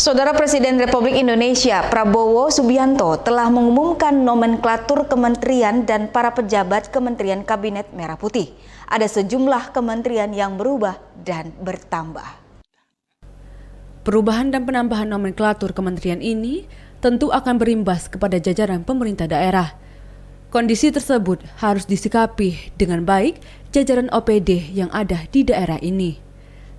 Saudara Presiden Republik Indonesia Prabowo Subianto telah mengumumkan nomenklatur kementerian dan para pejabat Kementerian Kabinet Merah Putih. Ada sejumlah kementerian yang berubah dan bertambah. Perubahan dan penambahan nomenklatur kementerian ini tentu akan berimbas kepada jajaran pemerintah daerah. Kondisi tersebut harus disikapi dengan baik jajaran OPD yang ada di daerah ini.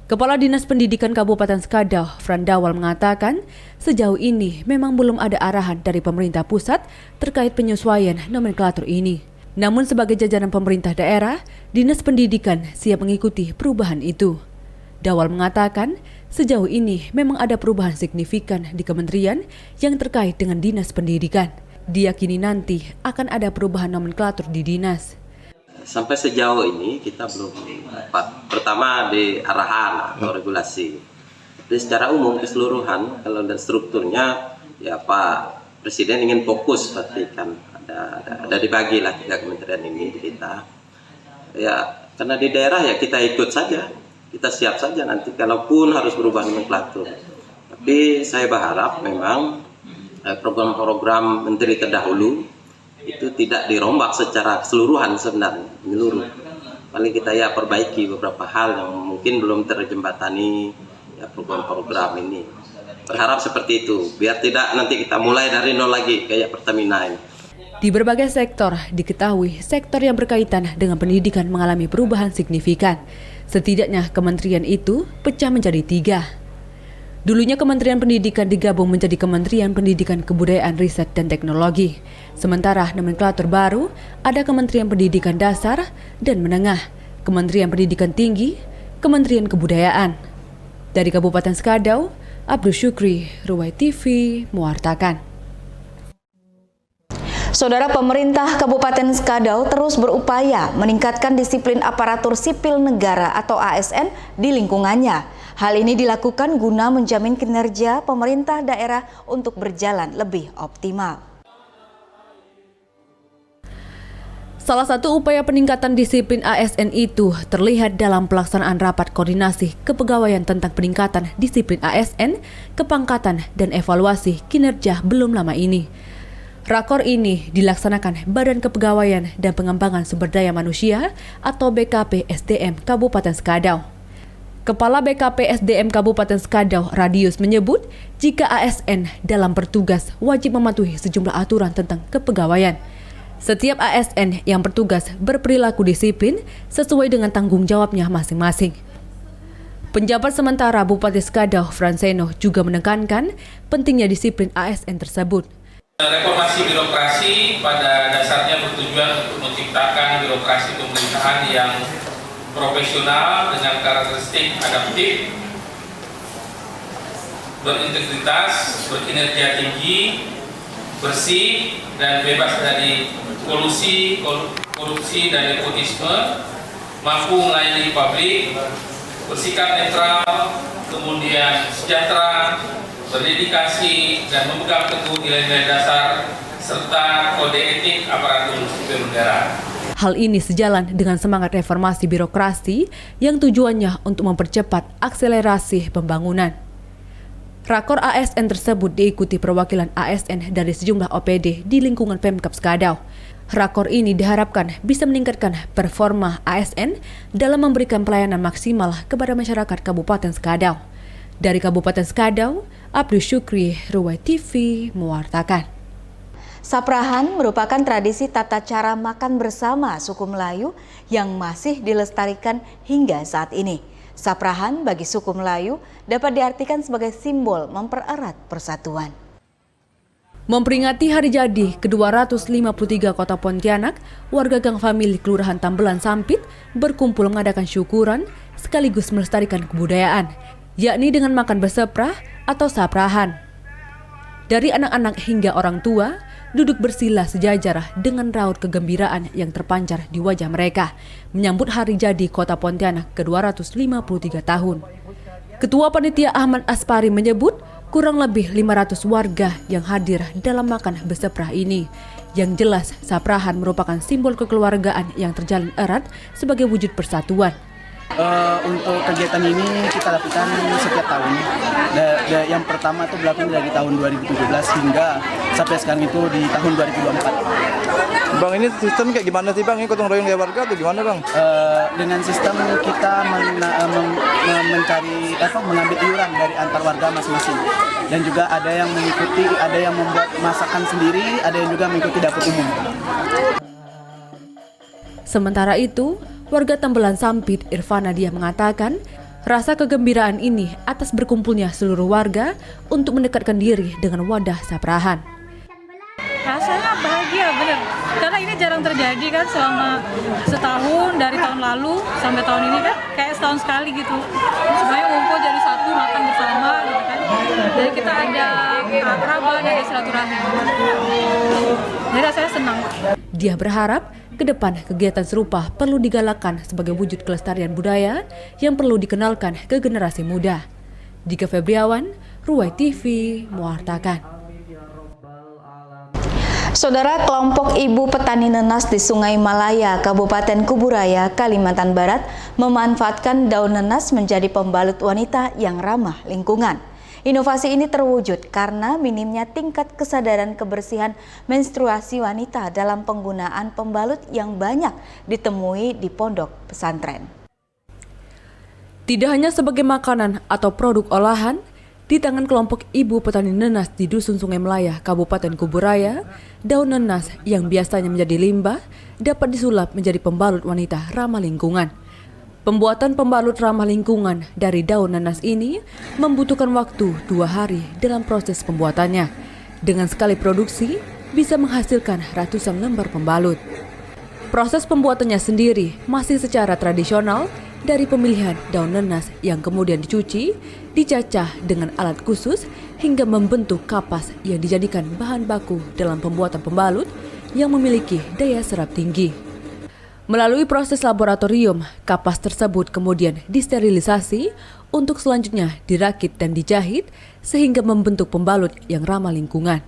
Kepala Dinas Pendidikan Kabupaten Skadau, Frandawal mengatakan, sejauh ini memang belum ada arahan dari pemerintah pusat terkait penyesuaian nomenklatur ini. Namun sebagai jajaran pemerintah daerah, Dinas Pendidikan siap mengikuti perubahan itu. Dawal mengatakan, sejauh ini memang ada perubahan signifikan di kementerian yang terkait dengan Dinas Pendidikan. Diyakini nanti akan ada perubahan nomenklatur di dinas. Sampai sejauh ini kita belum dapat pertama di arahan atau regulasi. Tapi secara umum keseluruhan kalau dan strukturnya ya Pak Presiden ingin fokus pastikan ada dibagi lah 3 kementerian ini di kita. Ya karena di daerah ya kita ikut saja, kita siap saja nanti kalaupun harus berubah nomenklatur. Tapi saya berharap memang program-program menteri terdahulu itu tidak dirombak secara keseluruhan sebenarnya, menyeluruh. Paling kita ya perbaiki beberapa hal yang mungkin belum terjembatani ya program-program ini. Berharap seperti itu, biar tidak nanti kita mulai dari nol lagi kayak Pertamina ini. Di berbagai sektor diketahui sektor yang berkaitan dengan pendidikan mengalami perubahan signifikan. Setidaknya kementerian itu pecah menjadi 3. Dulunya Kementerian Pendidikan digabung menjadi Kementerian Pendidikan Kebudayaan Riset dan Teknologi. Sementara nomenklatur baru ada Kementerian Pendidikan Dasar dan Menengah, Kementerian Pendidikan Tinggi, Kementerian Kebudayaan. Dari Kabupaten Skadau, Abdul Syukri, Ruwai TV, mewartakan. Saudara, pemerintah Kabupaten Skadau terus berupaya meningkatkan disiplin aparatur sipil negara atau ASN di lingkungannya. Hal ini dilakukan guna menjamin kinerja pemerintah daerah untuk berjalan lebih optimal. Salah satu upaya peningkatan disiplin ASN itu terlihat dalam pelaksanaan rapat koordinasi kepegawaian tentang peningkatan disiplin ASN, kepangkatan, dan evaluasi kinerja belum lama ini. Rakor ini dilaksanakan Badan Kepegawaian dan Pengembangan Sumber Daya Manusia atau BKP SDM Kabupaten Skadau. Kepala BKP SDM Kabupaten Skadau, Radius, menyebut jika ASN dalam bertugas wajib mematuhi sejumlah aturan tentang kepegawaian. Setiap ASN yang bertugas berperilaku disiplin sesuai dengan tanggung jawabnya masing-masing. Penjabat sementara Bupati Skadau, Franseno, juga menekankan pentingnya disiplin ASN tersebut. Reformasi birokrasi pada dasarnya bertujuan untuk menciptakan birokrasi pemerintahan yang profesional dengan karakteristik adaptif, berintegritas, berkinerja tinggi, bersih, dan bebas dari kolusi, korupsi, dan nepotisme, mampu melayani publik, bersikap netral, kemudian sejahtera, berdedikasi, dan memegang teguh nilai-nilai dasar serta kode etik aparatur sipil negara. Hal ini sejalan dengan semangat reformasi birokrasi yang tujuannya untuk mempercepat akselerasi pembangunan. Rakor ASN tersebut diikuti perwakilan ASN dari sejumlah OPD di lingkungan Pemkab Skadau. Rakor ini diharapkan bisa meningkatkan performa ASN dalam memberikan pelayanan maksimal kepada masyarakat Kabupaten Skadau. Dari Kabupaten Skadau, Abdul Syukri, Ruwai TV, mewartakan. Saprahan merupakan tradisi tata cara makan bersama suku Melayu yang masih dilestarikan hingga saat ini. Saprahan bagi suku Melayu dapat diartikan sebagai simbol mempererat persatuan. Memperingati hari jadi ke-253 Kota Pontianak, warga Gang Famili Kelurahan Tambelan Sampit berkumpul mengadakan syukuran sekaligus melestarikan kebudayaan, yakni dengan makan beseprah atau saprahan. Dari anak-anak hingga orang tua, duduk bersila sejajar dengan raut kegembiraan yang terpancar di wajah mereka, menyambut hari jadi Kota Pontianak ke-253 tahun. Ketua Panitia Ahmad Aspari menyebut kurang lebih 500 warga yang hadir dalam makan beseprah ini. Yang jelas, saprahan merupakan simbol kekeluargaan yang terjalin erat sebagai wujud persatuan. Untuk kegiatan ini kita lakukan setiap tahun. Yang pertama itu berlaku dari tahun 2017 hingga sampai sekarang itu di tahun 2024. Bang, ini sistem kayak gimana sih Bang? Ini gotong royong dari warga atau gimana Bang? Dengan sistem kita mengambil iuran dari antar warga masing-masing. Dan juga ada yang mengikuti, ada yang membuat masakan sendiri, ada yang juga mengikuti dapur umum. Sementara itu, warga Tembelan Sampit Irfana dia mengatakan rasa kegembiraan ini atas berkumpulnya seluruh warga untuk mendekatkan diri dengan wadah saprahan. Rasanya bahagia bener, karena ini jarang terjadi kan selama setahun dari tahun lalu sampai tahun ini kan kayak setahun sekali gitu. Semuanya ngumpul jadi satu, makan bersama gitu kan. Jadi kita ada kerabat, ada silaturahmi. Jadi rasanya senang. Dia berharap ke depan kegiatan serupa perlu digalakkan sebagai wujud kelestarian budaya yang perlu dikenalkan ke generasi muda. Dika Febriawan, Ruwai TV, mewartakan. Saudara, kelompok ibu petani nenas di Sungai Malaya, Kabupaten Kuburaya, Kalimantan Barat memanfaatkan daun nenas menjadi pembalut wanita yang ramah lingkungan. Inovasi ini terwujud karena minimnya tingkat kesadaran kebersihan menstruasi wanita dalam penggunaan pembalut yang banyak ditemui di pondok pesantren. Tidak hanya sebagai makanan atau produk olahan, di tangan kelompok ibu petani nenas di Dusun Sungai Malaya, Kabupaten Kuburaya, daun nenas yang biasanya menjadi limbah dapat disulap menjadi pembalut wanita ramah lingkungan. Pembuatan pembalut ramah lingkungan dari daun nanas ini membutuhkan waktu 2 hari dalam proses pembuatannya. Dengan sekali produksi, bisa menghasilkan ratusan lembar pembalut. Proses pembuatannya sendiri masih secara tradisional dari pemilihan daun nanas yang kemudian dicuci, dicacah dengan alat khusus hingga membentuk kapas yang dijadikan bahan baku dalam pembuatan pembalut yang memiliki daya serap tinggi. Melalui proses laboratorium, kapas tersebut kemudian disterilisasi untuk selanjutnya dirakit dan dijahit sehingga membentuk pembalut yang ramah lingkungan.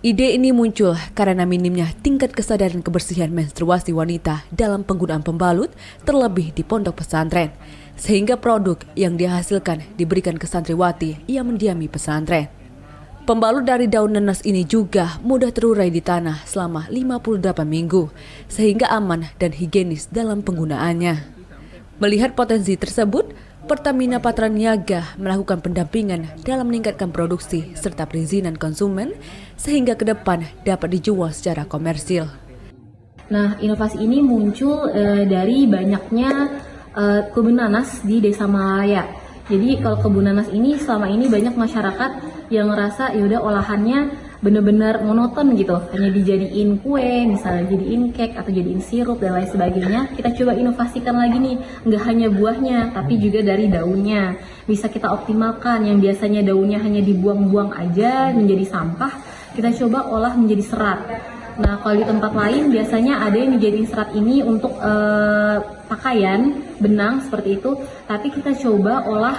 Ide ini muncul karena minimnya tingkat kesadaran kebersihan menstruasi wanita dalam penggunaan pembalut terlebih di pondok pesantren, sehingga produk yang dihasilkan diberikan ke santriwati yang mendiami pesantren. Pembalut dari daun nanas ini juga mudah terurai di tanah selama 58 minggu, sehingga aman dan higienis dalam penggunaannya. Melihat potensi tersebut, Pertamina Patraniaga melakukan pendampingan dalam meningkatkan produksi serta perizinan konsumen, sehingga ke depan dapat dijual secara komersil. Nah, inovasi ini muncul dari banyaknya kebun nanas di Desa Malaya. Jadi kalau kebun nanas ini selama ini banyak masyarakat yang ngerasa yaudah olahannya benar-benar monoton gitu, hanya dijadiin kue, misalnya jadiin cake atau jadiin sirup dan lain sebagainya. Kita coba inovasikan lagi nih, nggak hanya buahnya tapi juga dari daunnya. Bisa kita optimalkan, yang biasanya daunnya hanya dibuang-buang aja menjadi sampah, kita coba olah menjadi serat. Nah, kalau di tempat lain biasanya ada yang dijadiin serat ini untuk pakaian, benang seperti itu. Tapi kita coba olah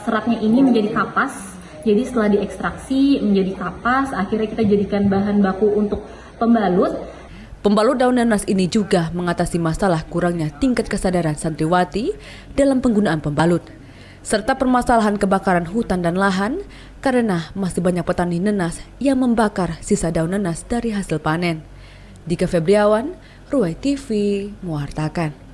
seratnya ini menjadi kapas. Jadi setelah diekstraksi menjadi kapas, akhirnya kita jadikan bahan baku untuk pembalut. Pembalut daun nanas ini juga mengatasi masalah kurangnya tingkat kesadaran santriwati dalam penggunaan pembalut, serta permasalahan kebakaran hutan dan lahan karena masih banyak petani nenas yang membakar sisa daun nanas dari hasil panen. Dika Febriawan, Ruwai TV, mewartakan.